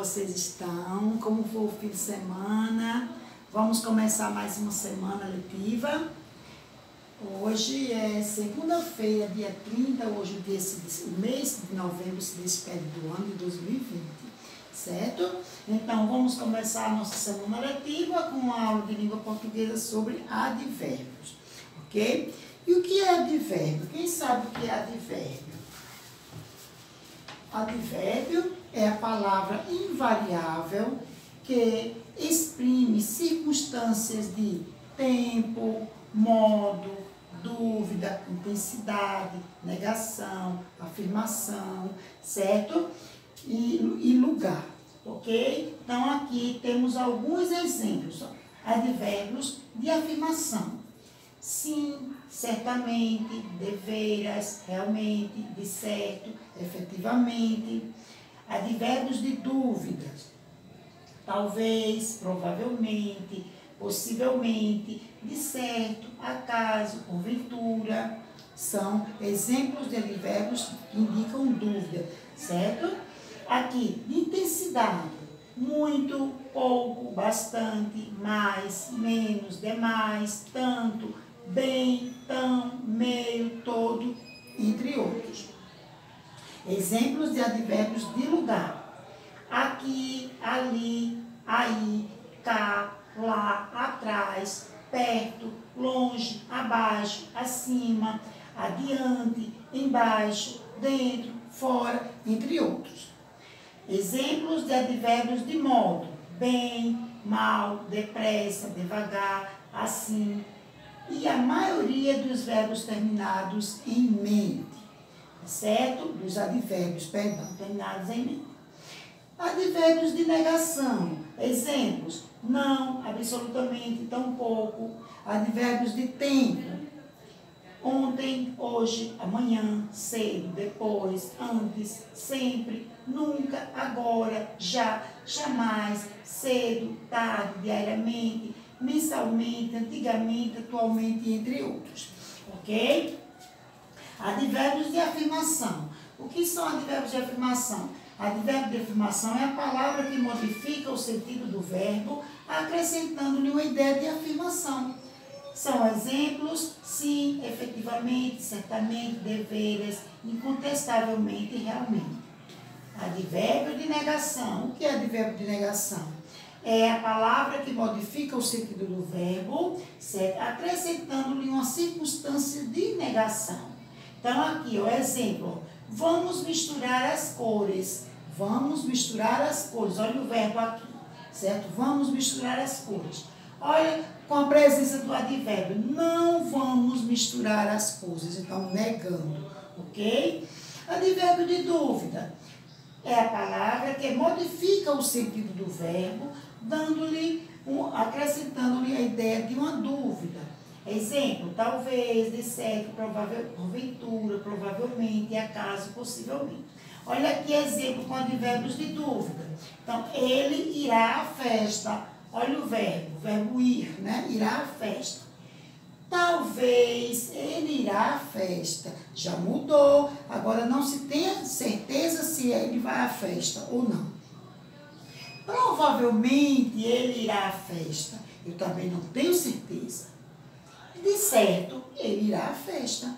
vocês estão? Como foi o fim de semana? Vamos começar mais uma semana letiva. Hoje é segunda-feira, dia 30, hoje o mês de novembro se despede do ano de 2020, certo? Então, vamos começar a nossa semana letiva com uma aula de língua portuguesa sobre advérbios, ok? E o que é advérbio? Quem sabe o que é advérbio? Advérbio é a palavra invariável que exprime circunstâncias de tempo, modo, dúvida, intensidade, negação, afirmação, certo? E lugar, ok? Então, aqui temos alguns exemplos, advérbios de afirmação. Sim, certamente, deveras, realmente, de certo, efetivamente. Advérbios de dúvidas, talvez, provavelmente, possivelmente, de certo, acaso, porventura, são exemplos de advérbios que indicam dúvida, certo? Aqui, de intensidade, muito, pouco, bastante, mais, menos, demais, tanto, bem, tão, meio, todo, entre outros. Exemplos de advérbios de lugar. Aqui, ali, aí, cá, lá, atrás, perto, longe, abaixo, acima, adiante, embaixo, dentro, fora, entre outros. Exemplos de advérbios de modo. Bem, mal, depressa, devagar, assim. E a maioria dos verbos terminados em mente, certo? Dos advérbios, perdão, terminados em mente. Advérbios de negação. Exemplos: não, absolutamente, tampouco. Advérbios de tempo. Ontem, hoje, amanhã, cedo, depois, antes, sempre, nunca, agora, já, jamais, cedo, tarde, diariamente, mensalmente, antigamente, atualmente, entre outros. Ok? Advérbios de afirmação. O que são advérbios de afirmação? Advérbio de afirmação é a palavra que modifica o sentido do verbo, acrescentando-lhe uma ideia de afirmação. São exemplos: sim, efetivamente, certamente, deveras, incontestavelmente e realmente. Advérbio de negação. O que é advérbio de negação? É a palavra que modifica o sentido do verbo, certo? Acrescentando-lhe uma circunstância de negação. Então, aqui, o exemplo: vamos misturar as cores. Vamos misturar as cores. Olha o verbo aqui, certo? Vamos misturar as cores. Olha, com a presença do advérbio, não vamos misturar as coisas. Então, negando, ok? Advérbio de dúvida é a palavra que modifica o sentido do verbo, dando-lhe, acrescentando-lhe a ideia de uma dúvida. Exemplo: talvez, de certo, provável, porventura, provavelmente, acaso, possivelmente. Olha aqui exemplo com advérbios de dúvida. Então, ele irá à festa. Olha o verbo ir, né? Irá à festa. Talvez ele irá à festa. Já mudou, agora não se tem certeza se ele vai à festa ou não. Provavelmente ele irá à festa. Eu também não tenho certeza. De certo, ele irá à festa.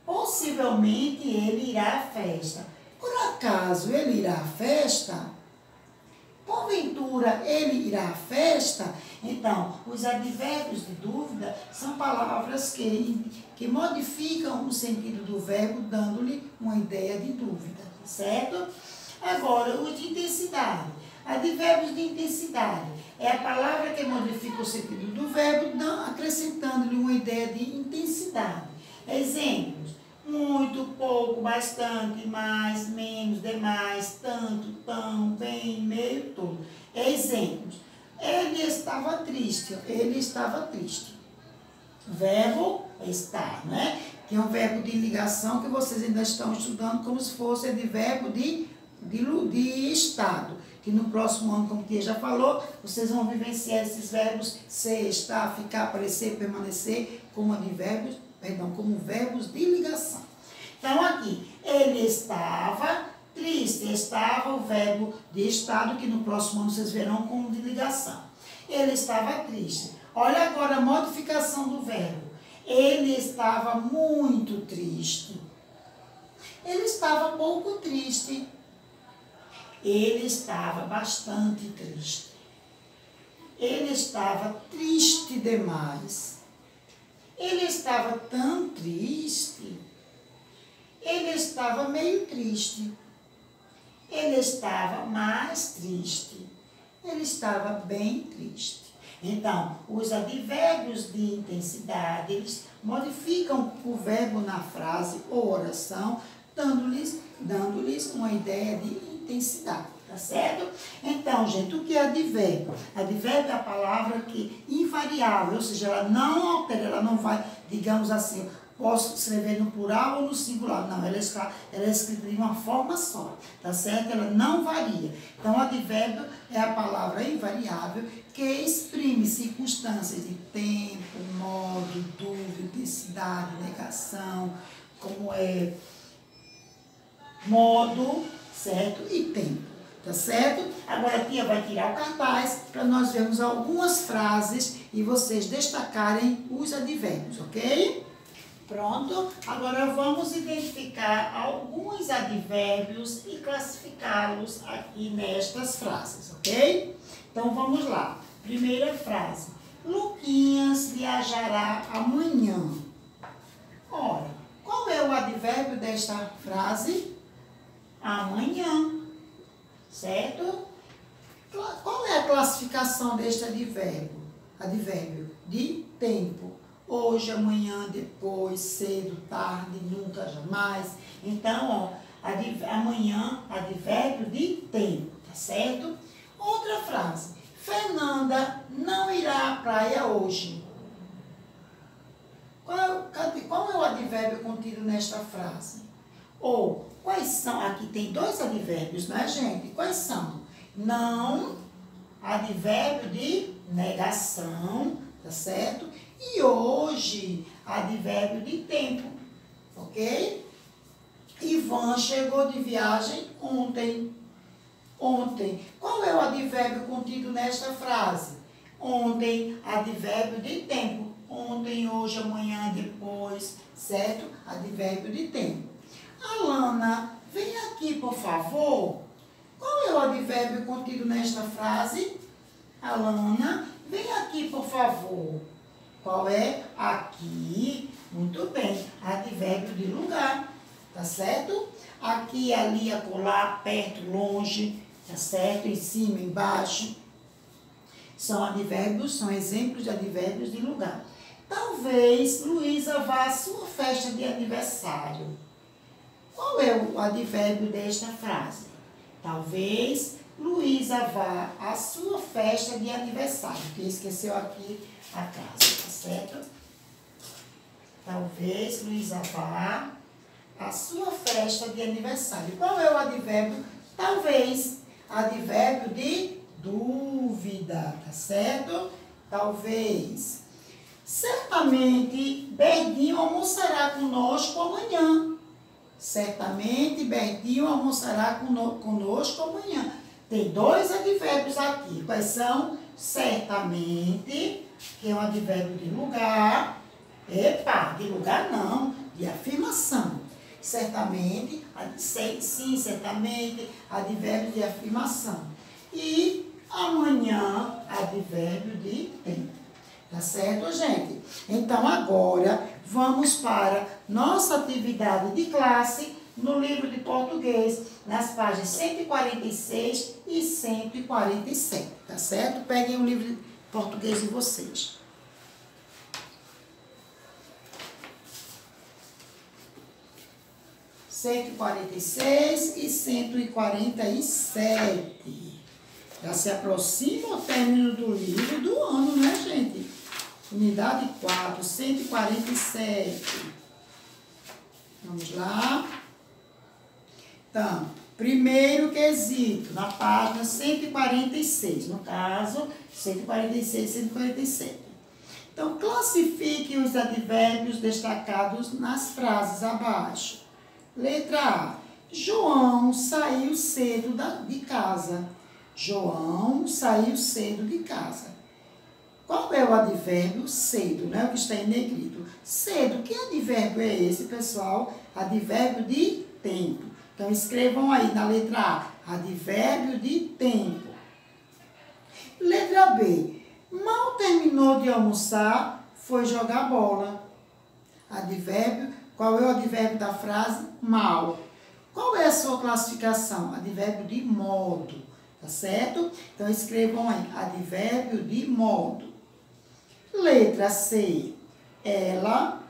Possivelmente ele irá à festa. Por acaso ele irá à festa? Porventura ele irá à festa? Então, os advérbios de dúvida são palavras que modificam o sentido do verbo, dando-lhe uma ideia de dúvida, certo? Agora, os de intensidade. Advérbios de intensidade é a palavra que modifica o sentido do verbo, acrescentando-lhe uma ideia de intensidade. Exemplos: muito, pouco, bastante, mais, menos, demais, tanto, tão, bem, meio, todo. Exemplos: ele estava triste. Ele estava triste. Verbo estar, né? Que é um verbo de ligação que vocês ainda estão estudando como se fosse advérbio de estado. Que no próximo ano, como a tia já falou, vocês vão vivenciar esses verbos ser, estar, ficar, aparecer, permanecer como advérbios, como verbos de ligação. Então, aqui, ele estava Triste estava o verbo de estado, que no próximo ano vocês verão como de ligação. Ele estava triste. Olha agora a modificação do verbo. Ele estava muito triste. Ele estava pouco triste. Ele estava bastante triste. Ele estava triste demais. Ele estava tão triste. Ele estava meio triste. Ele estava mais triste. Ele estava bem triste. Então, os advérbios de intensidade, eles modificam o verbo na frase ou oração, dando-lhes uma ideia de intensidade, tá certo? Então, gente, o que é advérbio? Advérbio é a palavra que é invariável, ou seja, ela não altera, ela não vai, digamos assim, posso escrever no plural ou no singular. Não, ela é escrita de uma forma só, tá certo? Ela não varia. Então, advérbio é a palavra invariável que exprime circunstâncias de tempo, modo, dúvida, intensidade, negação, como é modo, certo? E tempo, tá certo? Agora a tia vai tirar o cartaz para nós vermos algumas frases e vocês destacarem os advérbios, ok? Pronto, agora vamos identificar alguns advérbios e classificá-los aqui nestas frases, ok? Então vamos lá. Primeira frase. Luquinhas viajará amanhã. Ora, qual é o advérbio desta frase? Amanhã, certo? Qual é a classificação deste advérbio? Advérbio de tempo. Hoje, amanhã, depois, cedo, tarde, nunca, jamais. Então, ó, amanhã, advérbio de tempo, tá certo? Outra frase. Fernanda não irá à praia hoje. Qual é o advérbio contido nesta frase? Ou, quais são? Aqui tem dois advérbios, né, gente? Quais são? Não, advérbio de negação, tá certo? E hoje, advérbio de tempo, ok? Ivan chegou de viagem ontem. Ontem. Qual é o advérbio contido nesta frase? Ontem, advérbio de tempo. Ontem, hoje, amanhã, depois, certo? Advérbio de tempo. Alana, vem aqui, por favor. Qual é o advérbio contido nesta frase? Alana, vem aqui, por favor. Qual é? Aqui. Muito bem. Advérbio de lugar. Tá certo? Aqui, ali, acolá, perto, longe. Tá certo? Em cima, embaixo. São advérbios, são exemplos de advérbios de lugar. Talvez Luísa vá à sua festa de aniversário. Qual é o advérbio desta frase? Talvez Luísa vá à sua festa de aniversário. Que esqueceu aqui a casa, tá certo? Talvez Luísa vá à sua festa de aniversário. Qual é o advérbio? Talvez. Advérbio de dúvida, tá certo? Talvez. Certamente Berdinho almoçará conosco amanhã. Certamente Berdinho almoçará conosco amanhã. Tem dois advérbios aqui. Quais são? Certamente, que é um advérbio de lugar. Epa, de lugar não, de afirmação. Certamente, sim, certamente, advérbio de afirmação. E amanhã, advérbio de tempo. Tá certo, gente? Então, agora, vamos para nossa atividade de classe no livro de português, nas páginas 146 e 147, tá certo? Peguem o livro de português de vocês. Cento e 146 e 147. Já se aproxima o término do livro do ano, né, gente? Unidade 4, 147. Vamos lá. Então, primeiro quesito, na página 146. No caso, 146 e 147. Então, classifique os advérbios destacados nas frases abaixo. Letra A. João saiu cedo de casa. João saiu cedo de casa. Qual é o advérbio cedo, né? O que está em negrito. Cedo, que advérbio é esse, pessoal? Advérbio de tempo. Então, escrevam aí na letra A, advérbio de tempo. Letra B, mal terminou de almoçar, foi jogar bola. Advérbio, qual é o advérbio da frase? Mal. Qual é a sua classificação? Advérbio de modo, tá certo? Então, escrevam aí, advérbio de modo. Letra C, ela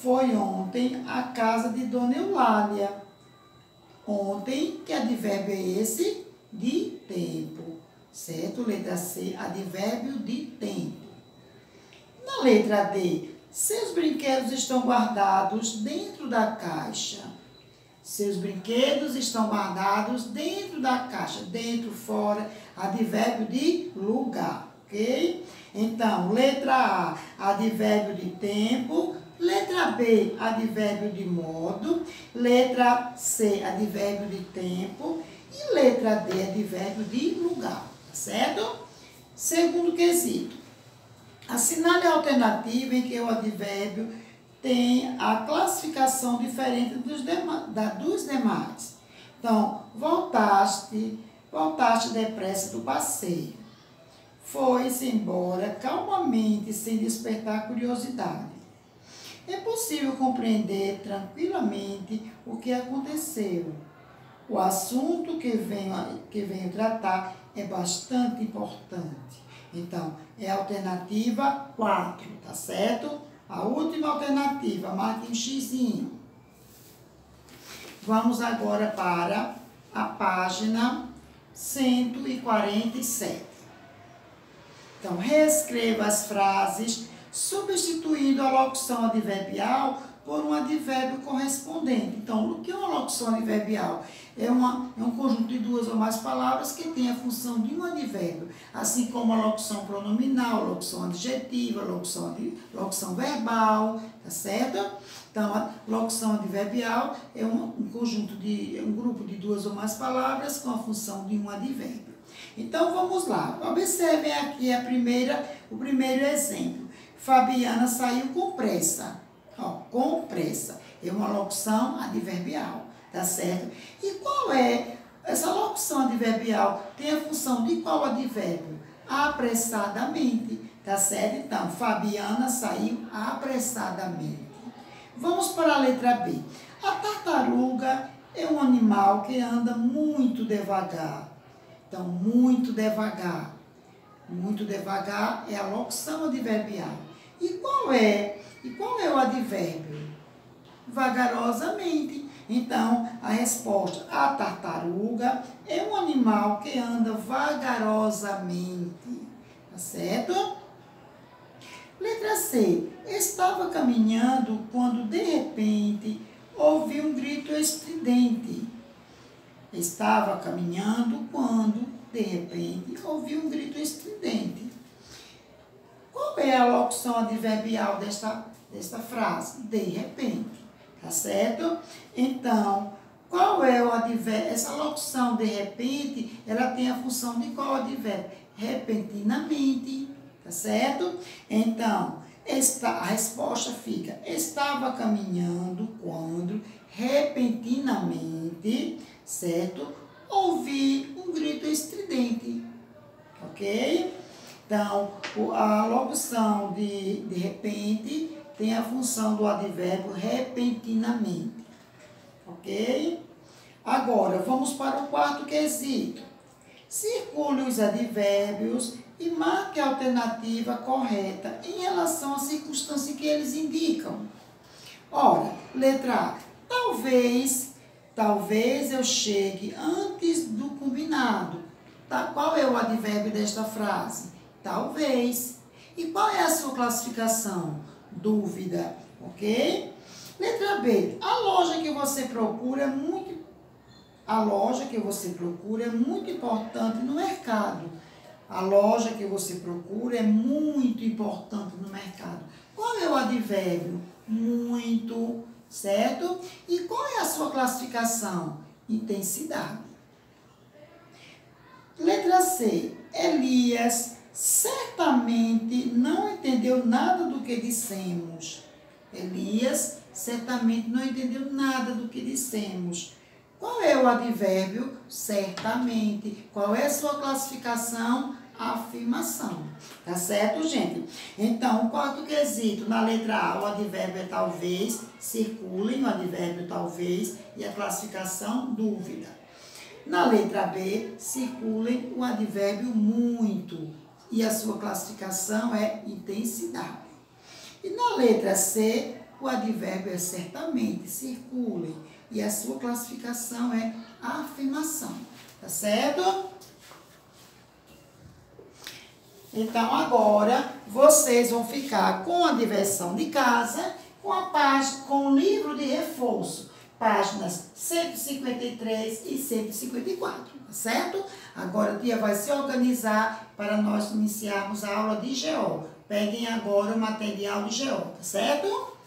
foi ontem à casa de Dona Eulália. Ontem, que advérbio é esse? De tempo, certo? Letra C, advérbio de tempo. Na letra D, seus brinquedos estão guardados dentro da caixa. Seus brinquedos estão guardados dentro da caixa. Dentro, fora, advérbio de lugar, ok? Então, letra A, advérbio de tempo. Letra B, advérbio de modo. Letra C, advérbio de tempo. E letra D, advérbio de lugar, tá certo? Segundo quesito. Assinale a alternativa em que o advérbio tem a classificação diferente dos demais. Então, voltaste depressa do passeio. Foi-se embora calmamente, sem despertar curiosidade. É possível compreender tranquilamente o que aconteceu. O assunto que venho tratar é bastante importante. Então, é a alternativa 4, tá certo? A última alternativa, marque um xizinho. Vamos agora para a página 147. Então, reescreva as frases substituindo a locução adverbial por um advérbio correspondente. Então, o que é uma locução adverbial? É um conjunto de duas ou mais palavras que tem a função de um advérbio, assim como a locução pronominal, locução adjetiva, locução verbal, tá certo? Então, a locução adverbial é um grupo de duas ou mais palavras com a função de um advérbio. Então, vamos lá. Observem aqui o primeiro exemplo. Fabiana saiu com pressa. Ó, com pressa. É uma locução adverbial, tá certo? E qual é essa locução adverbial? Tem a função de qual advérbio? Apressadamente, tá certo? Então, Fabiana saiu apressadamente. Vamos para a letra B. A tartaruga é um animal que anda muito devagar. Então, muito devagar. Muito devagar é a locução adverbial. E qual é o advérbio? Vagarosamente. Então, a resposta, a tartaruga é um animal que anda vagarosamente. Tá certo? Letra C. Estava caminhando quando, de repente, ouvi um grito estridente. Estava caminhando quando, de repente, ouvi um grito estridente. Qual é a locução adverbial desta frase? De repente, tá certo? Então, qual é o advérbio? Essa locução de repente, ela tem a função de qual advérbio? Repentinamente, tá certo? Então, a resposta fica, estava caminhando quando, repentinamente, certo? Ouvi um grito estridente, ok? Então, a locução de repente tem a função do advérbio repentinamente, ok? Agora, vamos para o quarto quesito. Circule os advérbios e marque a alternativa correta em relação à circunstância que eles indicam. Ora, letra A, talvez eu chegue antes do combinado. Tá? Qual é o advérbio desta frase? Talvez. E qual é a sua classificação? Dúvida, ok? Letra B, a loja que você procura é muito importante no mercado. A loja que você procura é muito importante no mercado. Qual é o advérbio? Muito, certo? E qual é a sua classificação? intensidade. Letra C. Elias certamente não entendeu nada do que dissemos. Elias certamente não entendeu nada do que dissemos. Qual é o advérbio? Certamente. Qual é a sua classificação? Afirmação. Tá certo, gente? Então, o quarto quesito, na letra A, o advérbio é talvez, circulem, o advérbio talvez, e a classificação, dúvida. Na letra B, circulem, o advérbio muito, e a sua classificação é intensidade. E na letra C, o advérbio é certamente, circulem, e a sua classificação é afirmação. Tá certo? Então, agora, vocês vão ficar com a diversão de casa, com o livro de reforço, páginas 153 e 154, tá certo? Agora, a tia vai se organizar para nós iniciarmos a aula de GO. Peguem agora o material de GO, tá certo?